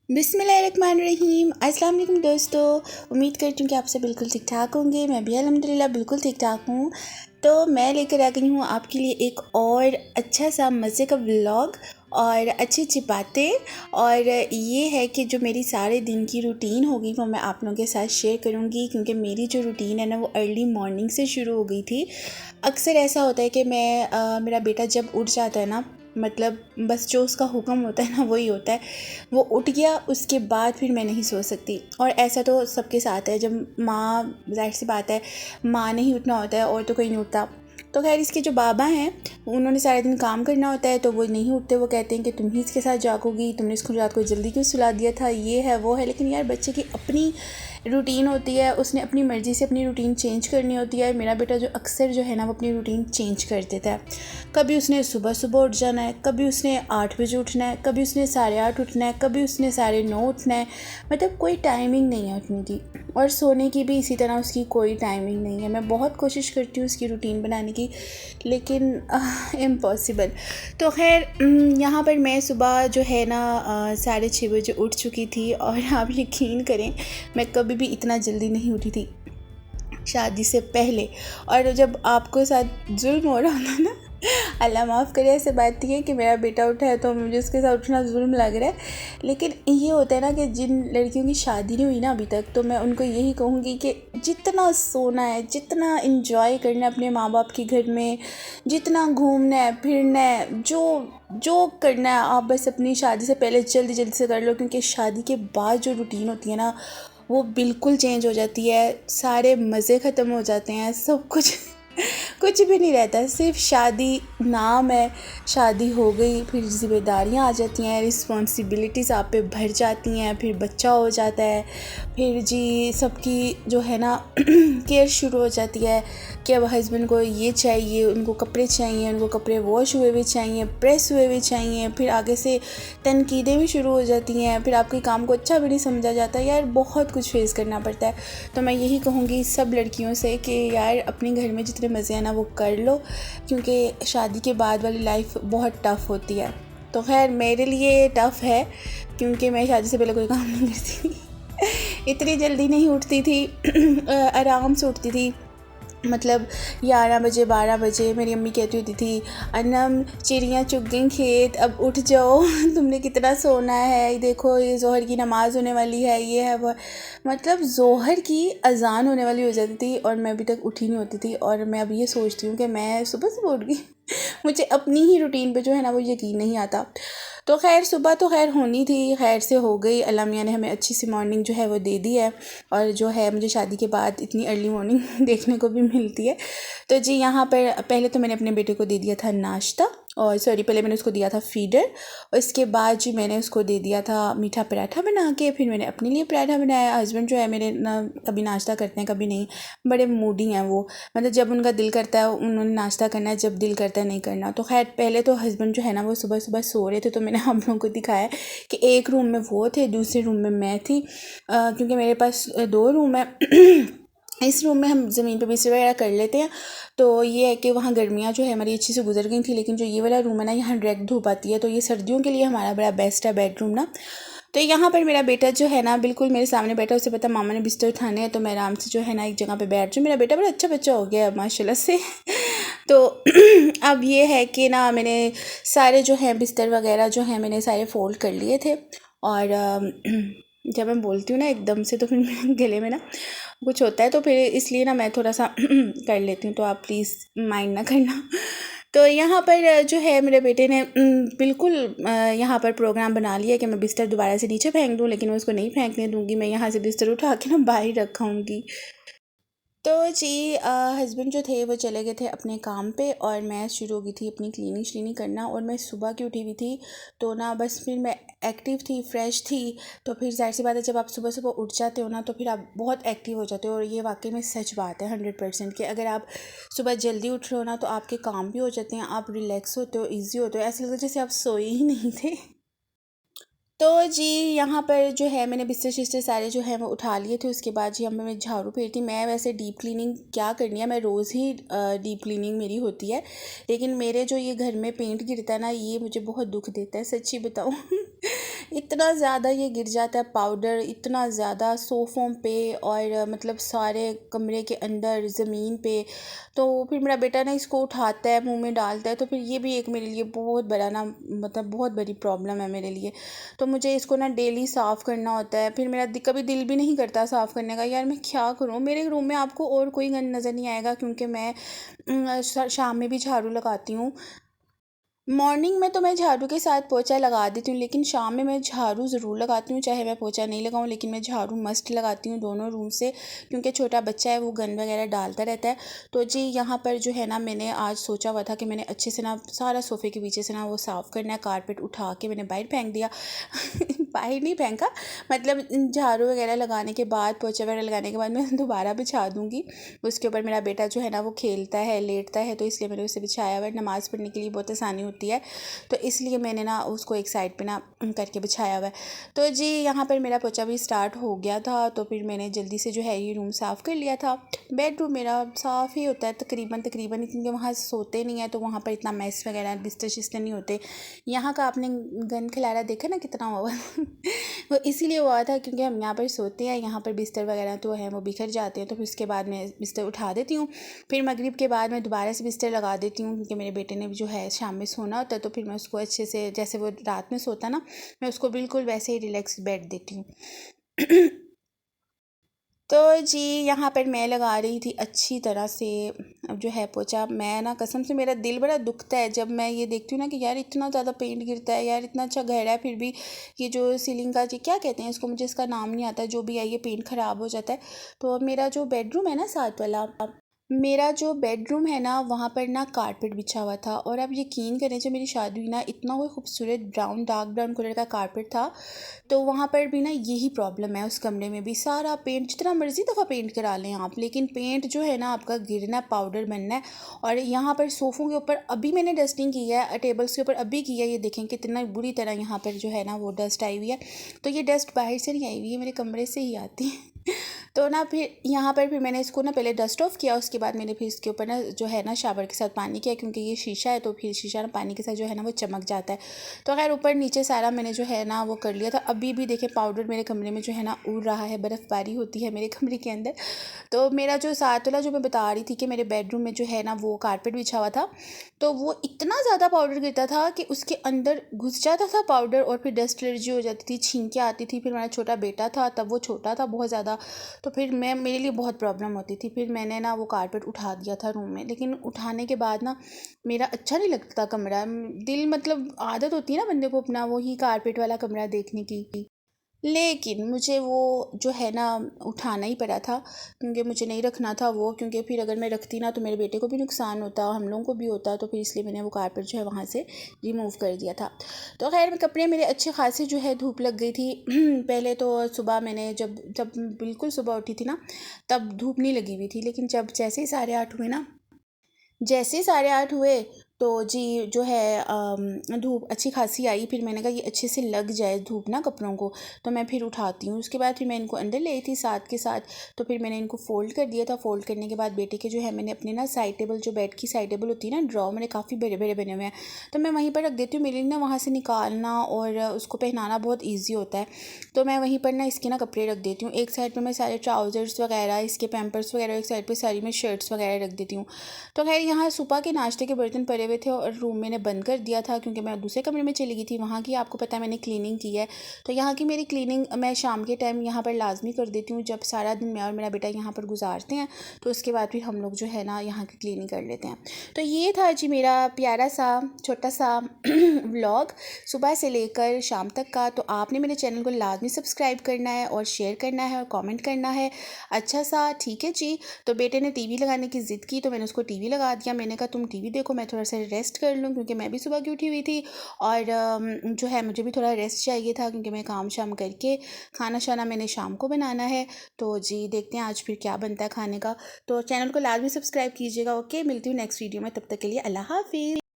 बिस्मिल्लाहिर्रहमानिर्रहीम। अस्सलाम वालेकुम दोस्तों, उम्मीद करती हूँ कि आप सब बिल्कुल ठीक ठाक होंगे। मैं भी अल्हम्दुलिल्लाह बिल्कुल ठीक ठाक हूँ। तो मैं लेकर आ गई हूँ आपके लिए एक और अच्छा सा मज़े का व्लॉग और अच्छी अच्छी बातें। और ये है कि जो मेरी सारे दिन की रूटीन होगी वो मैं आप लोगों के साथ शेयर करूँगी, क्योंकि मेरी जो रूटीन है ना वो अर्ली मॉर्निंग से शुरू हो गई थी। अक्सर ऐसा होता है कि मेरा बेटा जब उठ जाता है ना, मतलब बस जो उसका हुक्म होता है ना वही होता है। वो उठ गया उसके बाद फिर मैं नहीं सो सकती। और ऐसा तो सबके साथ है, जब माँ, ज़ाहिर सी बात है माँ ने ही उठना होता है और तो कोई नहीं उठता। तो खैर इसके जो बाबा हैं उन्होंने सारे दिन काम करना होता है तो वो नहीं उठते। वो कहते हैं कि तुम ही इसके साथ जागोगी, तुमने इसको रात को जल्दी क्यों सुला दिया था, ये है वो है। लेकिन यार बच्चे की अपनी रूटीन होती है, उसने अपनी मर्ज़ी से अपनी रूटीन चेंज करनी होती है। मेरा बेटा जो अक्सर जो है ना वो अपनी रूटीन चेंज कर देता है। कभी उसने सुबह सुबह उठ जाना है, कभी उसने 8 बजे उठना है, कभी उसने 8:30 उठना है, कभी उसने 9:30 उठना है। मतलब कोई टाइमिंग नहीं है उठने की, और सोने की भी इसी तरह उसकी कोई टाइमिंग नहीं है। मैं बहुत कोशिश करती हूँ उसकी रूटीन बनाने की, लेकिन इम्पॉसिबल। तो खैर यहाँ पर मैं सुबह जो है ना 6:30 बजे उठ चुकी थी। और आप यकीन करें मैं कभी भी इतना जल्दी नहीं उठी थी शादी से पहले। और जब आपको साथ जुल्म हो रहा होता ना, अल्लाह माफ़ करे, ऐसे बात है कि मेरा बेटा उठा है तो मुझे उसके साथ उठना जुल्म लग रहा है। लेकिन ये होता है ना कि जिन लड़कियों की शादी नहीं हुई ना अभी तक, तो मैं उनको यही कहूँगी कि जितना सोना है, जितना इंजॉय करना है अपने माँ बाप के घर में, जितना घूमना है फिरना है, जो जो करना है आप बस अपनी शादी से पहले जल्दी जल्दी से कर लो। क्योंकि शादी के बाद जो रूटीन होती है ना वो बिल्कुल चेंज हो जाती है। सारे मज़े ख़त्म हो जाते हैं, सब कुछ कुछ भी नहीं रहता, सिर्फ शादी नाम है। शादी हो गई, फिर जिम्मेदारियाँ आ जाती हैं, रिस्पॉन्सिबिलिटीज़ आप पे भर जाती हैं, फिर बच्चा हो जाता है, फिर जी सबकी जो है ना केयर शुरू हो जाती है कि अब हस्बैंड को ये चाहिए, उनको कपड़े चाहिए, उनको कपड़े वॉश हुए भी चाहिए, प्रेस हुए भी चाहिए। फिर आगे से तनकीदें भी शुरू हो जाती हैं, फिर आपके काम को अच्छा भी नहीं समझा जाता। यार बहुत कुछ फेस करना पड़ता है। तो मैं यही कहूँगी सब लड़कियों से कि यार अपने घर में जितने मज़े हैं ना वो कर लो, क्योंकि शादी के बाद वाली लाइफ बहुत टफ़ होती है। तो खैर मेरे लिए टफ़ है क्योंकि मैं शादी से पहले कोई काम नहीं करती थी इतनी जल्दी नहीं उठती थी आराम से उठती थी। मतलब 11 बजे 12 बजे मेरी अम्मी कहती होती थी, अनम चिड़ियाँ चुग गई खेत, अब उठ जाओ तुमने कितना सोना है, देखो ये ज़ोहर की नमाज़ होने वाली है, ये है वो। मतलब ज़ोहर की अज़ान होने वाली हो जाती थी और मैं अभी तक उठी नहीं होती थी। और मैं अब ये सोचती हूँ कि मैं सुबह सुबह उठ गई मुझे अपनी ही रूटीन पे जो है ना वो यकीन नहीं आता। तो खैर सुबह तो खैर होनी थी, खैर से हो गई। अल्लाह मियाँ ने हमें अच्छी सी मॉर्निंग जो है वो दे दी है। और जो है मुझे शादी के बाद इतनी अर्ली मॉर्निंग देखने को भी मिलती है। तो जी यहाँ पर पहले तो मैंने अपने बेटे को दे दिया था नाश्ता, और सॉरी पहले मैंने उसको दिया था फीडर, और इसके बाद जी मैंने उसको दे दिया था मीठा पराठा बना के। फिर मैंने अपने लिए पराठा बनाया। हस्बैंड जो है मेरे ना कभी नाश्ता करते हैं कभी नहीं, बड़े मूडी हैं वो। मतलब जब उनका दिल करता है उन्होंने नाश्ता करना है, जब दिल करता है नहीं करना। तो खैर पहले तो हस्बैंड जो है ना वो सुबह सुबह सो रहे थे, तो मैंने आप लोगों को दिखाया कि एक रूम में वो थे, दूसरे रूम में मैं थी। क्योंकि मेरे पास 2 रूम है इस रूम में हम ज़मीन पे बिस्तर वगैरह कर लेते हैं। तो ये है कि वहाँ गर्मियाँ जो है हमारी अच्छी से गुजर गई थी, लेकिन जो ये वाला रूम है ना यहाँ डायरेक्ट धूप आती है, तो ये सर्दियों के लिए हमारा बड़ा बेस्ट है बेडरूम ना। तो यहाँ पर मेरा बेटा जो है ना बिल्कुल मेरे सामने बैठा, उसे पता मामा ने बिस्तर उठाने हैं, तो मैं आराम से जो है ना एक जगह पे बैठ जाऊँ। मेरा बेटा बड़ा अच्छा बच्चा हो गया है माशाल्लाह से तो अब ये है कि ना मैंने सारे जो हैं बिस्तर वगैरह जो हैं मैंने सारे फ़ोल्ड कर लिए थे। और जब मैं बोलती हूँ ना एकदम से तो फिर मेरे गले में ना कुछ होता है, तो फिर इसलिए ना मैं थोड़ा सा कर लेती हूँ, तो आप प्लीज़ माइंड ना करना। तो यहाँ पर जो है मेरे बेटे ने बिल्कुल यहाँ पर प्रोग्राम बना लिया कि मैं बिस्तर दोबारा से नीचे फेंक दूँ, लेकिन मैं उसको नहीं फेंकने दूँगी। मैं यहाँ से बिस्तर उठा के ना बाहर रखाऊँगी। तो जी हस्बैंड जो थे वो चले गए थे अपने काम पे, और मैं शुरू हो गई थी अपनी क्लीनिंग श्लीनिंग करना। और मैं सुबह की उठी हुई थी, तो ना बस फिर मैं एक्टिव थी, फ्रेश थी। तो फिर ज़ाहिर सी बात है जब आप सुबह सुबह उठ जाते हो ना तो फिर आप बहुत एक्टिव हो जाते हो। और ये वाकई में सच बात है 100% कि अगर आप सुबह जल्दी उठ रहे हो ना तो आपके काम भी हो जाते हैं, आप रिलैक्स होते हो, ईजी होते हो, ऐसा लगता है जैसे आप सोए ही नहीं थे। तो जी यहाँ पर जो है मैंने बिस्तर शिस्तर सारे जो है वो उठा लिए थे। उसके बाद जी हमें मैं झाड़ू फेरती। मैं वैसे डीप क्लीनिंग क्या करनी है, मैं रोज़ ही डीप क्लीनिंग मेरी होती है, लेकिन मेरे जो ये घर में पेंट गिरता है ना ये मुझे बहुत दुख देता है, सच्ची बताऊँ इतना ज़्यादा ये गिर जाता है पाउडर, इतना ज़्यादा सोफ़ों पे और मतलब सारे कमरे के अंदर ज़मीन पे। तो फिर मेरा बेटा ना इसको उठाता है, मुंह में डालता है, तो फिर ये भी एक मेरे लिए बहुत बड़ा ना मतलब बहुत बड़ी प्रॉब्लम है मेरे लिए। तो मुझे इसको ना डेली साफ़ करना होता है। फिर मेरा कभी दिल भी नहीं करता साफ़ करने का, यार मैं क्या करूँ। मेरे रूम में आपको और कोई गंद नज़र नहीं आएगा, क्योंकि मैं शाम में भी झाड़ू लगाती हूँ। मॉर्निंग में तो मैं झाड़ू के साथ पोछा लगा देती हूँ, लेकिन शाम में मैं झाड़ू ज़रूर लगाती हूँ, चाहे मैं पोछा नहीं लगाऊँ, लेकिन मैं झाड़ू मस्ट लगाती हूँ दोनों रूम से, क्योंकि छोटा बच्चा है वो गंद वगैरह डालता रहता है। तो जी यहाँ पर जो है ना, मैंने आज सोचा हुआ था कि मैंने अच्छे से ना सारा सोफ़े के पीछे से ना वो साफ़ करना है। कारपेट उठा के मैंने बाहर फेंक दिया बाहर नहीं फेंका, मतलब झाड़ू वगैरह लगाने के बाद, पोछा वगैरह लगाने के बाद मैं दोबारा बिछा दूँगी। उसके ऊपर मेरा बेटा जो है ना वो खेलता है, लेटता है, तो इसलिए मैंने उसे बिछाया हुआ है। नमाज़ पढ़ने के लिए बहुत आसानी होती है, तो इसलिए मैंने ना उसको एक साइड पे ना करके बिछाया हुआ है। तो जी यहाँ पर मेरा पोछा भी स्टार्ट हो गया था, तो फिर मैंने जल्दी से जो है ये रूम साफ़ कर लिया था। बेडरूम मेरा साफ़ ही होता है तकरीबन तकरीबन, क्योंकि वहाँ सोते नहीं है, तो वहाँ पर इतना मैस वगैरह बिस्तर शिस्तर नहीं होते। यहाँ का आपने गंद खिलारा देखा ना कितना हुआ वो इसीलिए हुआ था क्योंकि हम यहाँ पर सोते हैं, यहाँ पर बिस्तर वगैरह तो है वो बिखर जाते हैं। तो फिर उसके बाद मैं बिस्तर उठा देती हूँ। फिर मगरिब के बाद मैं दोबारा से बिस्तर लगा देती हूँ, क्योंकि मेरे बेटे ने जो है शाम में सोना होता है, तो फिर मैं उसको अच्छे से, जैसे वो रात में सोता ना, मैं उसको बिल्कुल वैसे ही रिलैक्स बेड देती हूँ। तो जी यहाँ पर मैं लगा रही थी अच्छी तरह से अब जो है पोछा। मैं ना कसम से मेरा दिल बड़ा दुखता है जब मैं ये देखती हूँ ना कि यार इतना ज़्यादा पेंट गिरता है, यार इतना अच्छा घर है, फिर भी ये जो सीलिंग का जी क्या कहते हैं इसको, मुझे इसका नाम नहीं आता, जो भी है ये पेंट ख़राब हो जाता है। तो मेरा जो बेडरूम है ना साथ वाला, मेरा जो बेडरूम है ना वहाँ पर ना कारपेट बिछा हुआ था, और आप यकीन करें जब मेरी शादी हुई ना, इतना कोई खूबसूरत ब्राउन डार्क ब्राउन कलर का कारपेट था। तो वहाँ पर भी ना यही प्रॉब्लम है, उस कमरे में भी सारा पेंट, जितना मर्ज़ी दफ़ा पेंट करा लें आप, लेकिन पेंट जो है ना आपका गिरना, पाउडर बनना है। और यहाँ पर सोफ़ों के ऊपर अभी मैंने डस्टिंग की है, टेबल्स के ऊपर अभी की है, ये देखें कितना बुरी तरह यहाँ पर जो है ना वो डस्ट आई हुई है। तो ये डस्ट बाहर से नहीं आई हुई है, मेरे कमरे से ही आती है। तो ना फिर यहाँ पर फिर मैंने इसको ना पहले डस्ट ऑफ किया, उसके बाद मैंने फिर इसके ऊपर ना जो है ना शावर के साथ पानी किया, क्योंकि ये शीशा है, तो फिर शीशा ना पानी के साथ जो है ना वो चमक जाता है। तो खैर ऊपर नीचे सारा मैंने जो है ना वो कर लिया था। अभी भी देखें पाउडर मेरे कमरे में जो है ना उड़ रहा है, बर्फ़बारी होती है मेरे कमरे के अंदर। तो मेरा जो साथ वाला जो मैं बता रही थी कि मेरे बेडरूम में जो है ना वो कारपेट बिछा हुआ था, तो वो इतना ज़्यादा पाउडर गिरता था कि उसके अंदर घुस जाता था पाउडर, और फिर डस्ट एलर्जी हो जाती थी, छींकें आती थी। फिर मेरा छोटा बेटा था, तब वो छोटा था बहुत ज़्यादा, तो फिर मेरे लिए बहुत प्रॉब्लम होती थी। फिर मैंने ना वो कारपेट उठा दिया था रूम में, लेकिन उठाने के बाद ना मेरा अच्छा नहीं लगता कमरा। दिल मतलब आदत होती है ना बंदे को अपना वही कारपेट वाला कमरा देखने की, लेकिन मुझे वो जो है ना उठाना ही पड़ा था, क्योंकि मुझे नहीं रखना था वो, क्योंकि फिर अगर मैं रखती ना तो मेरे बेटे को भी नुकसान होता, हम लोगों को भी होता। तो फिर इसलिए मैंने वो कारपेट जो है वहाँ से रिमूव कर दिया था। तो खैर कपड़े मेरे अच्छे खासे जो है धूप लग गई थी। पहले तो सुबह मैंने जब जब बिल्कुल सुबह उठी थी ना, तब धूप नहीं लगी हुई थी, लेकिन जब जैसे ही 8:30 हुए ना, जैसे ही 8:30 हुए, तो जी जो है धूप अच्छी खासी आई। फिर मैंने कहा ये अच्छे से लग जाए धूप ना कपड़ों को, तो मैं फिर उठाती हूँ। उसके बाद फिर मैं इनको अंदर ले आई थी साथ के साथ। तो फिर मैंने इनको फ़ोल्ड कर दिया था। फ़ोल्ड करने के बाद बेटे के जो है मैंने अपने ना साइड टेबल, जो बेड की साइड टेबल होती है ना, ड्रॉ मेरे काफ़ी बड़े बड़े बने हुए हैं, तो मैं वहीं पर रख देती हूँ। मेरे लिए ना वहाँ से निकालना और उसको पहनाना बहुत ईजी होता है, तो मैं वहीं पर ना इसके ना कपड़े रख देती हूँ। एक साइड पर मैं सारे ट्राउज़र्स वगैरह, इसके पैम्पर्स वगैरह, एक साइड पर सारी मैं शर्ट्स वगैरह रख देती हूँ। तो खैर यहाँ सुबह के नाश्ते के बर्तन पड़े हुए थे, और रूम मैंने बंद कर दिया था, क्योंकि मैं दूसरे कमरे में चली गई थी। वहाँ की आपको पता है मैंने क्लीनिंग की है, तो यहाँ की मेरी क्लीनिंग मैं शाम के टाइम यहाँ पर लाजमी कर देती हूँ। जब सारा दिन मैं और मेरा बेटा यहाँ पर गुजारते हैं, तो उसके बाद फिर हम लोग जो है ना यहाँ की क्लीनिंग कर लेते हैं। तो ये था जी मेरा प्यारा सा छोटा सा व्लॉग सुबह से लेकर शाम तक का। तो आपने मेरे चैनल को लाजमी सब्सक्राइब करना है, और शेयर करना है, और कॉमेंट करना है अच्छा सा, ठीक है जी। तो बेटे ने टीवी लगाने की ज़िद की, तो मैंने उसको टीवी लगा दिया। मैंने कहा तुम टीवी देखो, मैं थोड़ा सा रेस्ट कर लूँ, क्योंकि मैं भी सुबह की उठी हुई थी, और जो है मुझे भी थोड़ा रेस्ट चाहिए था, क्योंकि मैं काम शाम करके खाना शाना मैंने शाम को बनाना है। तो जी देखते हैं आज फिर क्या बनता है खाने का। तो चैनल को लाजमी सब्सक्राइब कीजिएगा। ओके, मिलती हूँ नेक्स्ट वीडियो में, तब तक के लिए अल्लाह हाफिज़।